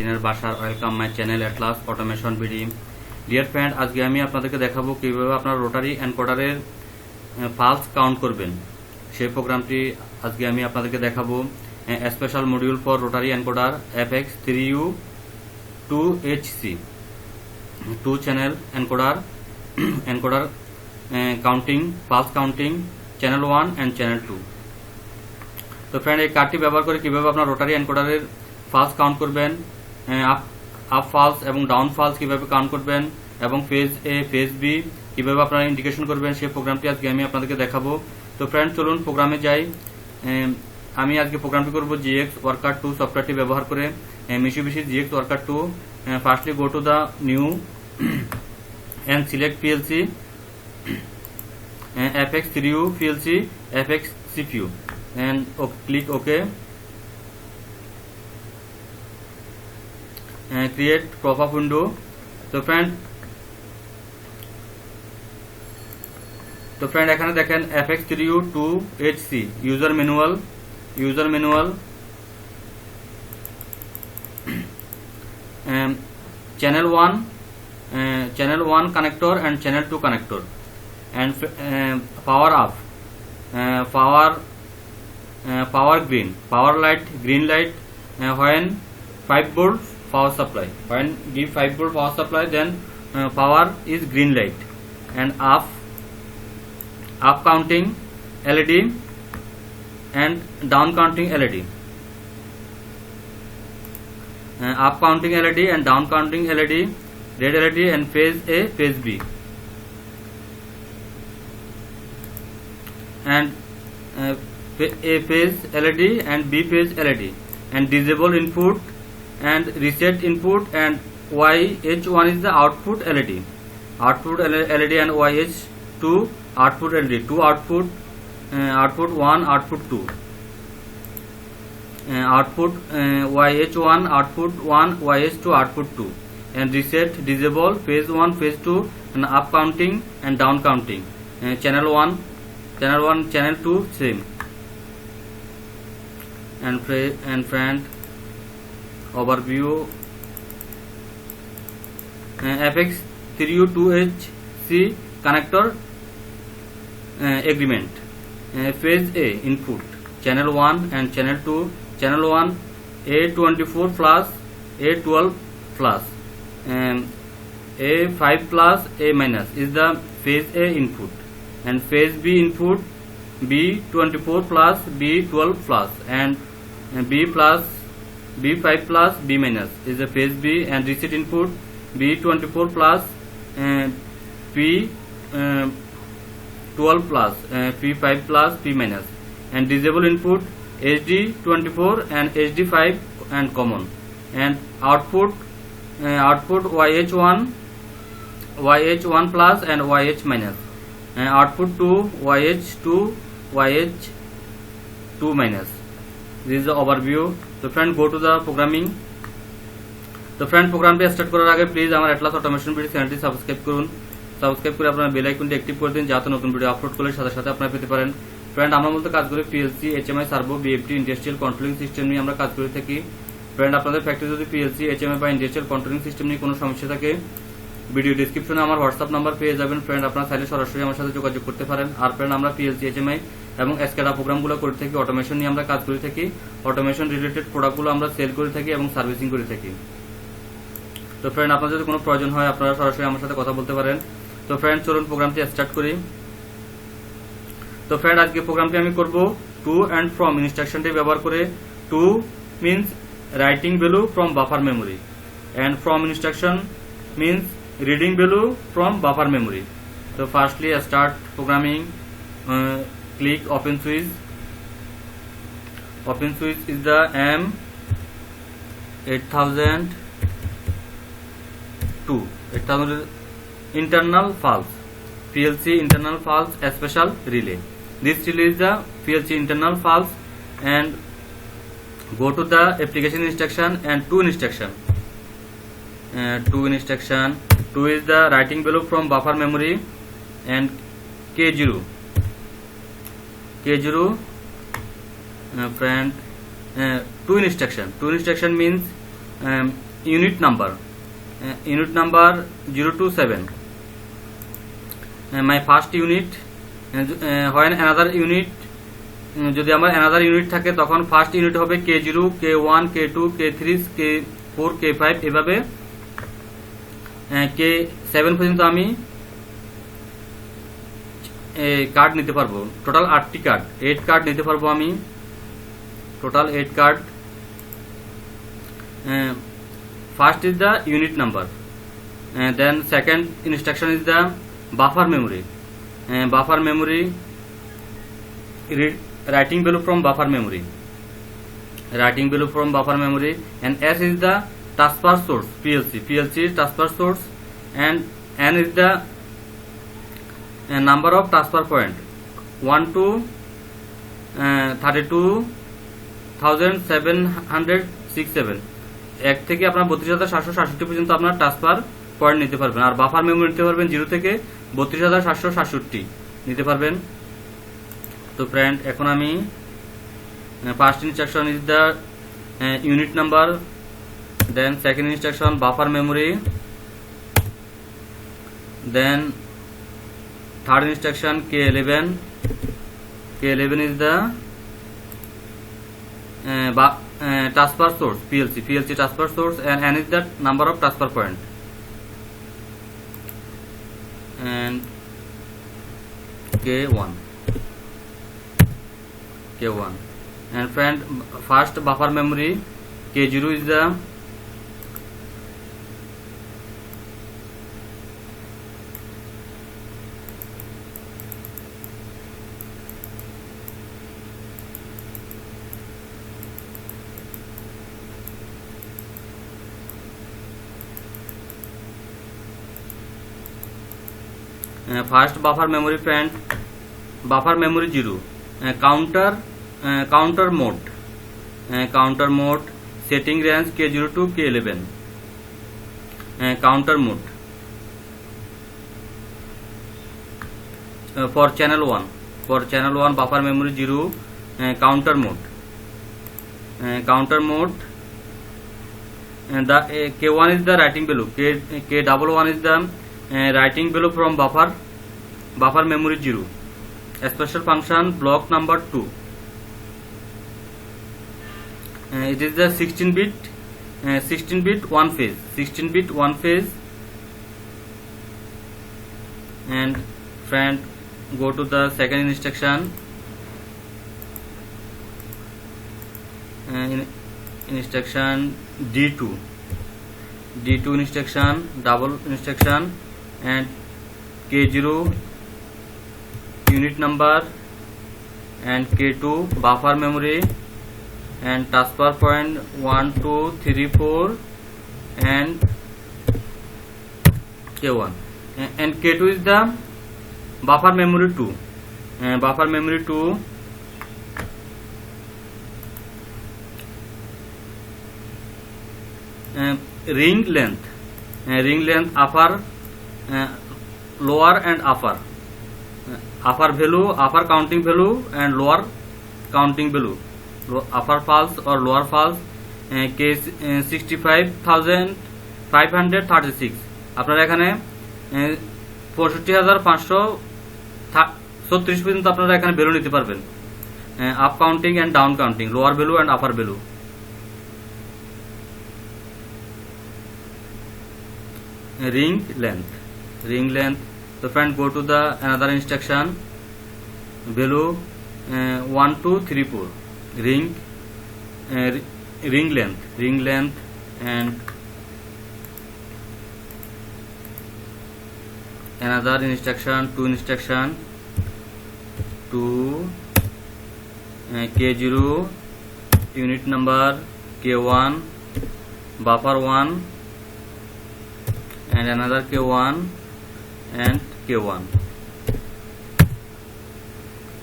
মার্টিনের বাসার welcome my channel Atlas automation BD. Dear friend, আজকে আমি আপনাদেরকে দেখাবো কিভাবে আপনার রোটারি এনকোডারের পালস কাউন্ট করবেন। সেই প্রোগ্রামটি আজকে আমি আপনাদেরকে দেখাবো। Special module for rotary encoder FX3U2HC 2 channel encoder counting, pulse counting, channel 1 and channel 2। তো ফ্রেন্ড, এই কার্ডটি ব্যবহার করে কিভাবে আপনার রোটারি এনকোডারের পালস কাউন্ট করবেন, আপ পালস এবং ডাউন পালস কিভাবে কাউন্ট করবেন, এবং ফেজ এ ফেজ বি কিভাবে আপনারা ইন্ডিকেশন করবেন, সেই প্রোগ্রামটি আজকে আমি আপনাদেরকে দেখাবো। তো ফ্রেন্ড, চলুন প্রোগ্রামে যাই। আমি আজকে প্রোগ্রামটি করব GX ওয়ার্কার 2 সফটওয়্যারটি ব্যবহার করে। Mitsubishi GX worker 2। Firstly go to the new and select PLC FX3U PLC FX CPU and click OK. Create pop-up window. তো ফ্রেন্ড এখানে দেখেন FX3U2HC user manual channel 1 connector and channel 2 connector, and power off, power green light when 5 volt power supply, when give 5 volt power supply, then power is green light, and up counting LED and down counting LED, up counting LED and down counting LED, red LED and phase A phase B, and A phase LED and B phase LED, and disable input and reset input, and YH1 is the output LED and YH2 output LED, 2 output 1 output 2, output YH1 output 1 YH2 output 2, and reset disable phase 1 phase 2 and up counting and down counting, channel 1 channel 2 same, and friend overview. FX3U2HC connector agreement. Phase A input channel 1 and channel 2. Channel 1 A24 plus A12 plus A5 plus A minus is the phase A input, and phase B input B24 plus B12 plus and B5 plus B minus is the phase B, and reset input B24 plus P12 plus P5 plus P minus, and disable input HD24 and HD5 and common, and output YH1 plus and YH minus, and output 2 YH2 YH2 minus. This is the overview. So friend, go to the programming. তো friend, প্রোগ্রামটি start করার আগে please আমার Atlas automation video চ্যানেলটি subscribe করুন। Subscribe করে আপনার bell আইকনটি অ্যাক্টিভ করে দিন, যাতে নতুন ভিডিও আপলোড করলে সাথে সাথে আপনারা পেতে পারেন। ফ্রেন্ড, আমরা মূলত কাজ করি PLC, HMI, servo, BFD, industrial controlling system নিয়ে আমরা কাজ করে থাকি। ফ্রেন্ড, আপনাদের ফ্যাক্টরি যদি PLC, HMI বা ইন্ডাস্ট্রিয়াল কন্ট্রোলিং সিস্টেম নিয়ে কোনো সমস্যা থাকে, ভিডিও ডিসক্রিপশনে আমার হোয়াটসঅ্যাপ নাম্বার পেয়ে যাবেন। ফ্রেন্ড, আপনারা চাইলে সরাসরি আমার সাথে যোগাযোগ করতে পারেন। আর ফ্রেন্ড, আমরা PLC, HMI এবং SCADA প্রোগ্রামগুলো করে থাকি, অটোমেশন নিয়ে আমরা কাজ করে থাকি, অটোমেশন রিলেটেড প্রোডাক্টগুলো আমরা সেল করে থাকি এবং সার্ভিসিং করে থাকি। তো ফ্রেন্ড, আপনার যদি কোনো প্রয়োজন হয় আপনারা সরাসরি আমার সাথে কথা বলতে পারেন। তো ফ্রেন্ড, চলুন প্রোগ্রামটি স্টার্ট করি। তো ফ্রেন্ড, আজকে প্রোগ্রামটি আমি করব টু অ্যান্ড ফ্রম ইনস্ট্রাকশনটি ব্যবহার করে। To means writing value from buffer memory, and from instruction means reading value from buffer memory. তো firstly start programming, click open switch. Open switch is the M8002 internal pulse, PLC internal pulse special relay. This relay is the PLC internal pulse, and go to the application instruction and to instruction. To is the writing value from buffer memory, and K0 friend, to instruction means unit number 0 to 7. My first unit, when another unit, যদি আমার another unit থাকে তখন first unit হবে K0, K1, K2, K3, K4, K5 এভাবে K7 পর্যন্ত আমি card নিতে পারবো। টোটাল 8টি কার্ড, 8 কার্ড নিতে পারবো আমি, total 8 card. First is the unit number, then second instruction is the buffer memory. Buffer memory, writing value from buffer memory, writing value from buffer memory. And S is the transfer source, PLC transfer source. And N is the number of transfer point, 1 to 32,767, 1 থেকে আপনার 32,767 পর্যন্ত আপনার transfer point নিতে পারবেন। আর buffer memory নিতে পারবেন 0 থেকে 32,767 নিতে পারবেন। তো ফ্রেন্ড, এখন আমি first instruction is the unit number, then second instruction buffer memory, then third instruction K11. K11 is the transfer source, PLC transfer source. And N is the number of transfer point. And K1. And friend, first buffer memory K0 is the first buffer memory, friend, buffer memory 0. Counter mode, setting range K0 to K11. Counter mode for channel 1 buffer memory 0. Counter mode, and the K1 is the writing value, K11 is the writing value from buffer memory 0. Special function block number 2. It is the 16-bit one phase. And friend, go to the second instruction, instruction D2 instruction, double instruction. And K0 unit number, and K2 buffer memory, and transfer point 1, 2, 3, 4, and K1. And K2 is the buffer memory 2. Buffer memory 2. Ring length upper, lower and upper value, upper counting value and lower counting value, upper false or lower false. Case 65,536, আপনারা এখানে 65,536 পর্যন্ত আপনারা এখানে value নিতে পারবেন, up counting and down counting, lower value and upper value. ring length. So friend, go to the another instruction, value 1, 2, 3, 4, ring length. And another instruction, 2 instruction, K0 unit number, K1 buffer 1, and another K1 and K1.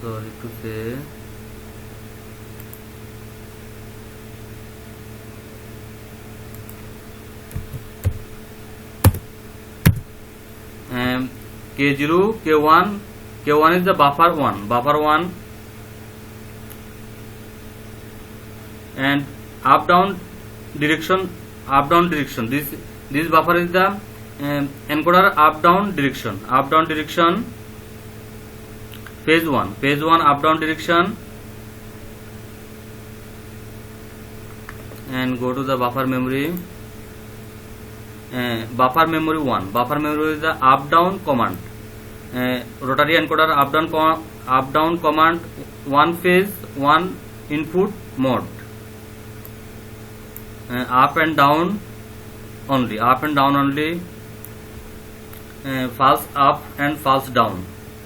Sorry to say, K0, K1 is the buffer 1, and up down direction up down direction. This buffer is the encoder up down direction. Up down direction. Phase 1 up down direction, and go to the buffer memory. Buffer memory 1. Buffer memory is the up down command. Rotary encoder up down command, one phase, one input mode. Up and down only. False up and false down.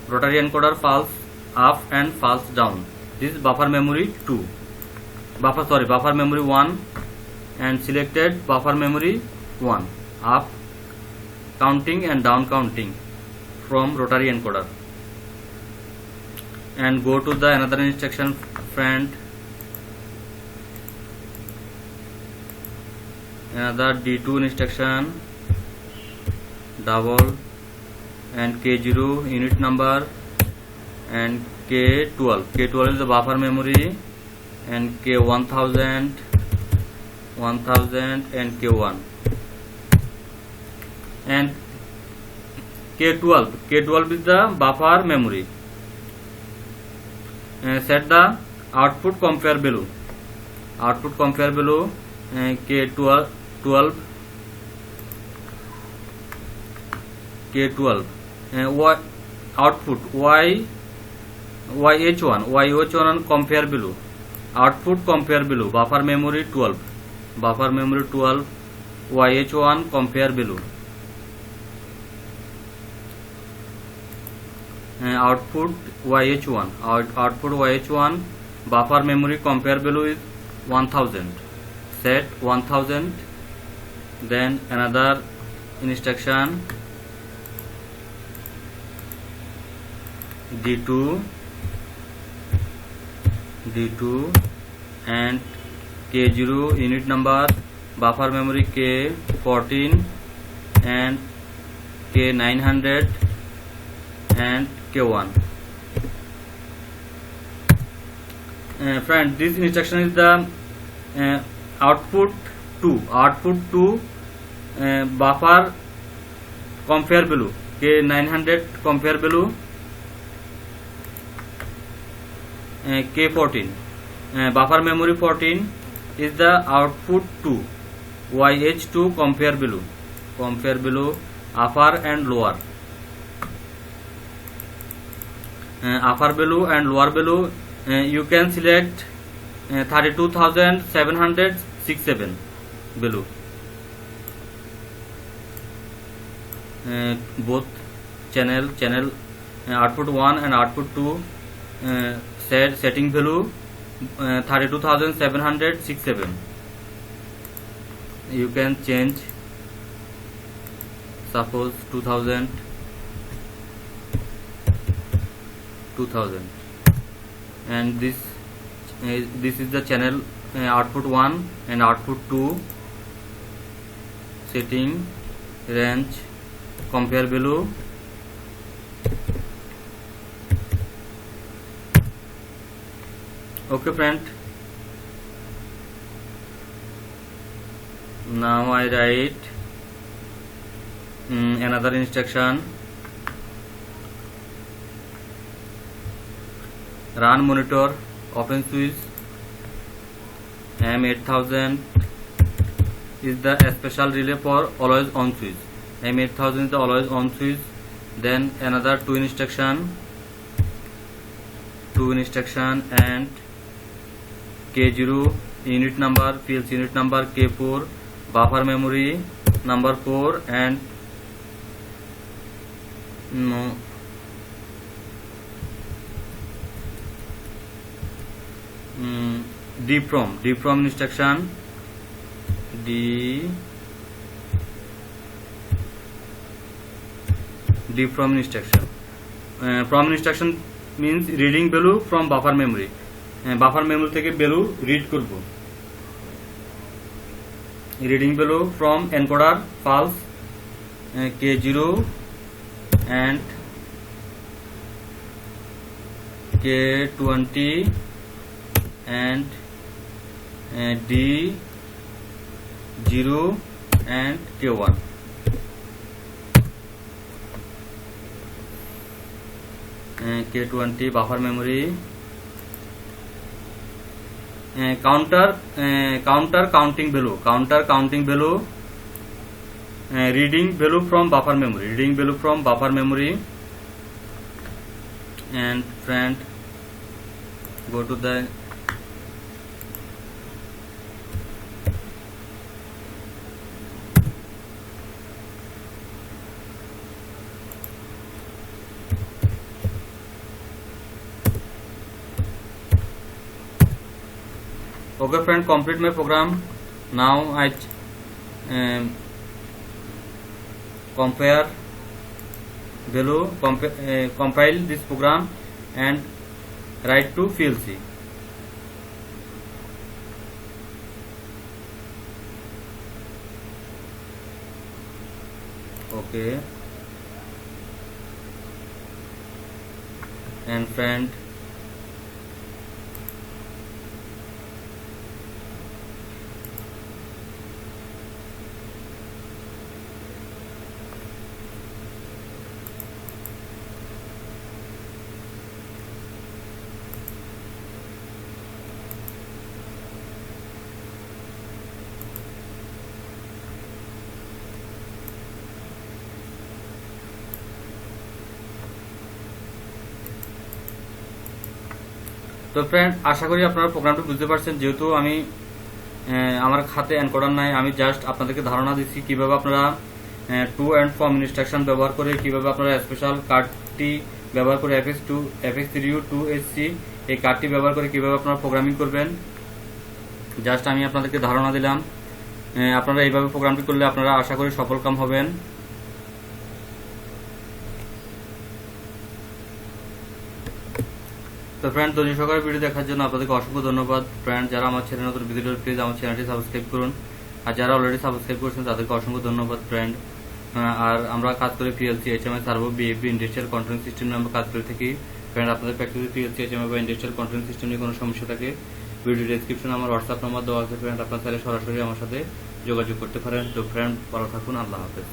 Rotary encoder false up and false down. This is buffer memory 2. Buffer memory 1, and selected buffer memory 1. Up counting and down counting from rotary encoder. And go to the another instruction, friend. Another D2 instruction, double, and K0 unit number, and K12. K12 is the buffer memory, and K1000, 1000, and K1. And K12 is the buffer memory. Set the output compare below. K12. What output YH1 and compare below. Output compare below. Buffer memory 12. YH1 compare below. Output YH1. Buffer memory compare below is 1000. Set 1000. Then another instruction, D2, and K0 unit number, buffer memory K14, and K900, and K1. Friend, this instruction is the output 2 buffer compare below, K900 compare below, K14. Buffer memory 14 is the output 2 YH2 compare below upper and lower. Upper below and lower below, you can select 32,767 below. Both channel output 1 and output 2 setting value 32,767. You can change, suppose 2000, and this is the channel output 1 and output 2 setting range compare below. Okay, friend. Now I write another instruction. Run monitor open switch. M8000 is the special relay for always on switch. M8000 is the always on switch. Then another two instruction and K0 unit number, PLC unit number K4, buffer memory number 4, and DPROM instruction, DPROM instruction. From instruction means reading value from buffer memory. Buffer memory থেকে value read করব. Reading value from encoder false, K0 and K20 and 0 and K1. K20 buffer memory. Counter counting value. Reading value from buffer memory. And friend, go to the okay friend, complete my program. Now I compile this program and write to PLC. Okay, and friend, তো friend, আশা করি আপনারা প্রোগ্রামটি বুঝতে পারছেন। যেহেতু আমি আমার খাতে এনকোডার নাই, আমি জাস্ট আপনাদেরকে ধারণা দিচ্ছি কিভাবে আপনারা টু অ্যান্ড ফ্রম ইনস্ট্রাকশন ব্যবহার করে কিভাবে আপনারা স্পেশাল কার্ডটি ব্যবহার করে FX3U2HC এই কার্ডটি ব্যবহার করে কিভাবে আপনারা প্রোগ্রামিং করবেন, জাস্ট আমি আপনাদেরকে ধারণা দিলাম। আপনারা এইভাবে প্রোগ্রামটি করলে আপনারা আশা করি সফলকাম হবেন। তো ফ্রেন্ড, ধৈর্য সহকারে ভিডিও দেখার জন্য আপনাদেরকে অসংখ্য ধন্যবাদ। ফ্রেন্ড, যারা আমার চ্যানেল নতুন ভিডিও প্লিজ আমার চ্যানেলটি সাবস্ক্রাইব করুন, আর যারা অলরেডি সাবস্ক্রাইব করেছেন তাদেরকে অসংখ্য ধন্যবাদ ফ্রেন্ড। আর আমরা কাজ করে PLC, HMI, servo, BFB, industrial controlling system নিয়ে আমরা কাজ করে থাকি। ফ্রেন্ড, আপনাদের প্র্যাকটিসে PLC, HMI বা ইন্ডাস্ট্রিয়াল কন্ট্রোলিং সিস্টেম নিয়ে কোনো সমস্যা থাকে, ভিডিও ডেসক্রিপশনে আমার হোয়াটসঅ্যাপ নাম্বার দেওয়া আছে ফ্রেন্ড, আপনারা চাইলে সরাসরি আমার সাথে যোগাযোগ করতে পারেন। তো ফ্রেন্ড, ভালো থাকুন, আল্লাহ হাফেজ।